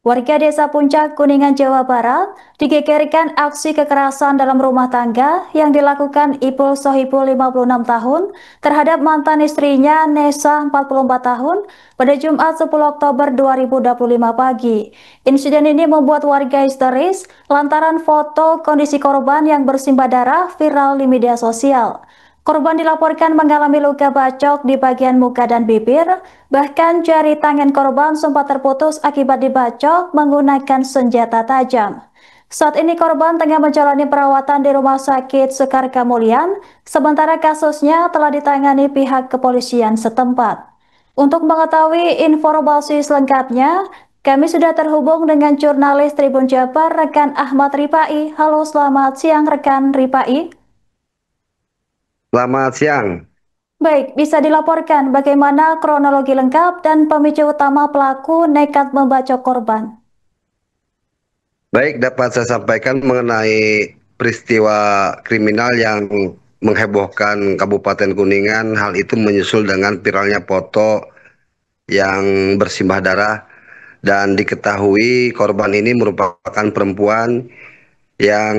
Warga Desa Puncak, Kuningan, Jawa Barat, digegerkan aksi kekerasan dalam rumah tangga yang dilakukan Ipul Sohibul 56 tahun terhadap mantan istrinya Nesa 44 tahun pada Jumat 10 Oktober 2025 pagi. Insiden ini membuat warga histeris lantaran foto kondisi korban yang bersimbah darah viral di media sosial. Korban dilaporkan mengalami luka bacok di bagian muka dan bibir, bahkan jari tangan korban sempat terputus akibat dibacok menggunakan senjata tajam. Saat ini korban tengah menjalani perawatan di Rumah Sakit Sekar Kemulian, sementara kasusnya telah ditangani pihak kepolisian setempat. Untuk mengetahui informasi selengkapnya, kami sudah terhubung dengan jurnalis Tribun Jabar, rekan Ahmad Ripai. Halo, selamat siang rekan Ripai. Selamat siang. Baik, bisa dilaporkan bagaimana kronologi lengkap dan pemicu utama pelaku nekat membacok korban. Baik, dapat saya sampaikan mengenai peristiwa kriminal yang menghebohkan Kabupaten Kuningan. Hal itu menyusul dengan viralnya foto yang bersimbah darah dan diketahui korban ini merupakan perempuan yang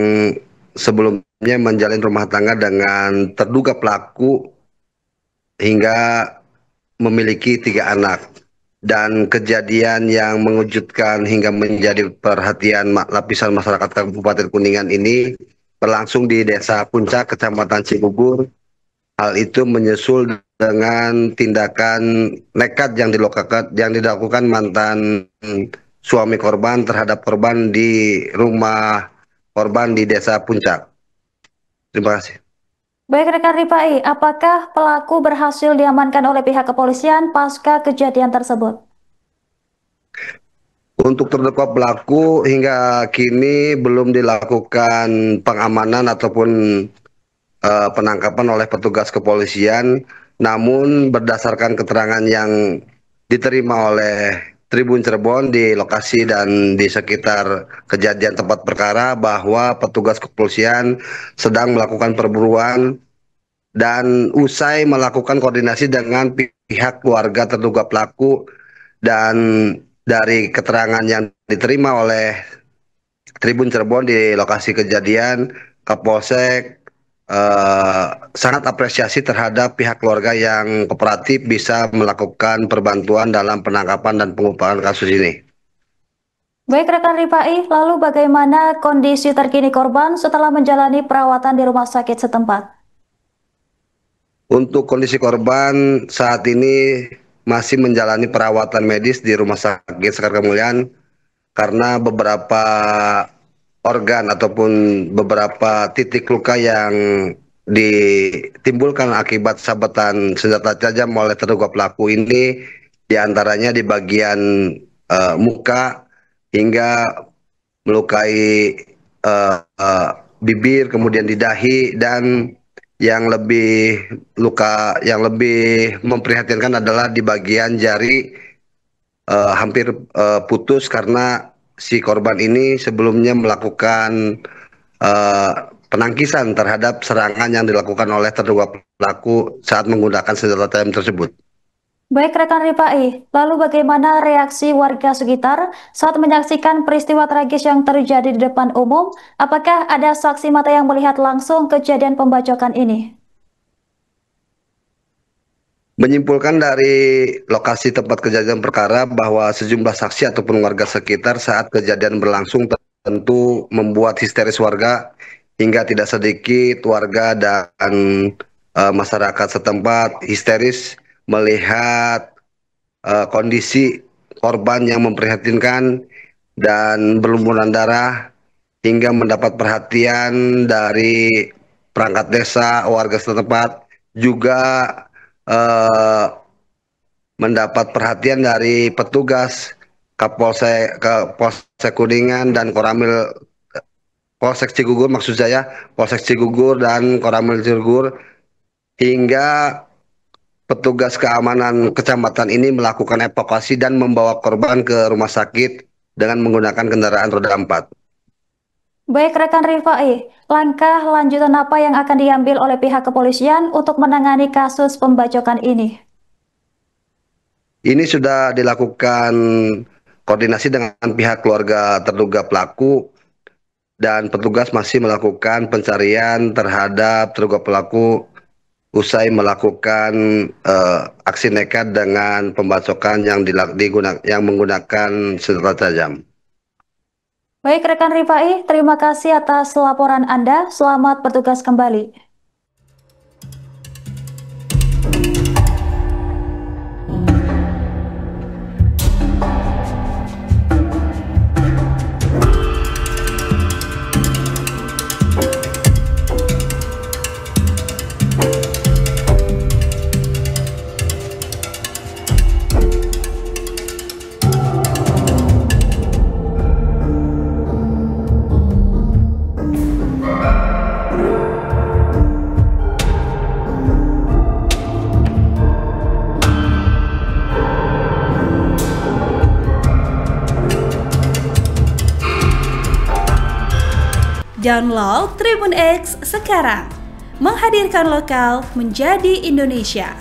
sebelumnya menjalin rumah tangga dengan terduga pelaku hingga memiliki 3 anak. Dan kejadian yang mengejutkan hingga menjadi perhatian lapisan masyarakat Kabupaten Kuningan ini berlangsung di Desa Puncak, Kecamatan Cigugur. Hal itu menyusul dengan tindakan nekat yang dilakukan mantan suami korban terhadap korban di rumah korban di Desa Puncak. Terima kasih. Baik rekan Ripai, apakah pelaku berhasil diamankan oleh pihak kepolisian pasca kejadian tersebut? Untuk terdakwa pelaku hingga kini belum dilakukan pengamanan ataupun penangkapan oleh petugas kepolisian, namun berdasarkan keterangan yang diterima oleh Tribun Cirebon di lokasi dan di sekitar kejadian tempat perkara bahwa petugas kepolisian sedang melakukan perburuan dan usai melakukan koordinasi dengan pihak keluarga terduga pelaku dan dari keterangan yang diterima oleh Tribun Cirebon di lokasi kejadian, Kapolsek sangat apresiasi terhadap pihak keluarga yang kooperatif bisa melakukan perbantuan dalam penangkapan dan pengupahan kasus ini. Baik rekan Ripai, lalu bagaimana kondisi terkini korban setelah menjalani perawatan di rumah sakit setempat? Untuk kondisi korban saat ini masih menjalani perawatan medis di Rumah Sakit Sekar Kemulian karena beberapa organ ataupun beberapa titik luka yang ditimbulkan akibat sabetan senjata tajam oleh terduga pelaku ini diantaranya di bagian muka hingga melukai bibir, kemudian di dahi, dan yang lebih memprihatinkan adalah di bagian jari hampir putus karena si korban ini sebelumnya melakukan eh, penangkisan terhadap serangan yang dilakukan oleh terduga pelaku saat menggunakan senjata tajam tersebut. Baik rekan Ripai, lalu bagaimana reaksi warga sekitar saat menyaksikan peristiwa tragis yang terjadi di depan umum? Apakah ada saksi mata yang melihat langsung kejadian pembacokan ini? Menyimpulkan dari lokasi tempat kejadian perkara bahwa sejumlah saksi ataupun warga sekitar saat kejadian berlangsung tentu membuat histeris warga hingga tidak sedikit warga dan masyarakat setempat histeris melihat kondisi korban yang memprihatinkan dan berlumuran darah hingga mendapat perhatian dari perangkat desa, warga setempat, juga eh, mendapat perhatian dari petugas Kapolsek Kuningan dan Koramil Polsek Cigugur, maksud saya Polsek Cigugur dan Koramil Cigugur, hingga petugas keamanan kecamatan ini melakukan evakuasi dan membawa korban ke rumah sakit dengan menggunakan kendaraan roda 4. Baik rekan Rifai, langkah lanjutan apa yang akan diambil oleh pihak kepolisian untuk menangani kasus pembacokan ini? Ini sudah dilakukan koordinasi dengan pihak keluarga terduga pelaku dan petugas masih melakukan pencarian terhadap terduga pelaku usai melakukan aksi nekat dengan pembacokan yang menggunakan senjata tajam. Baik rekan Rifai, terima kasih atas laporan Anda. Selamat bertugas kembali. Download Tribun X sekarang, menghadirkan lokal menjadi Indonesia.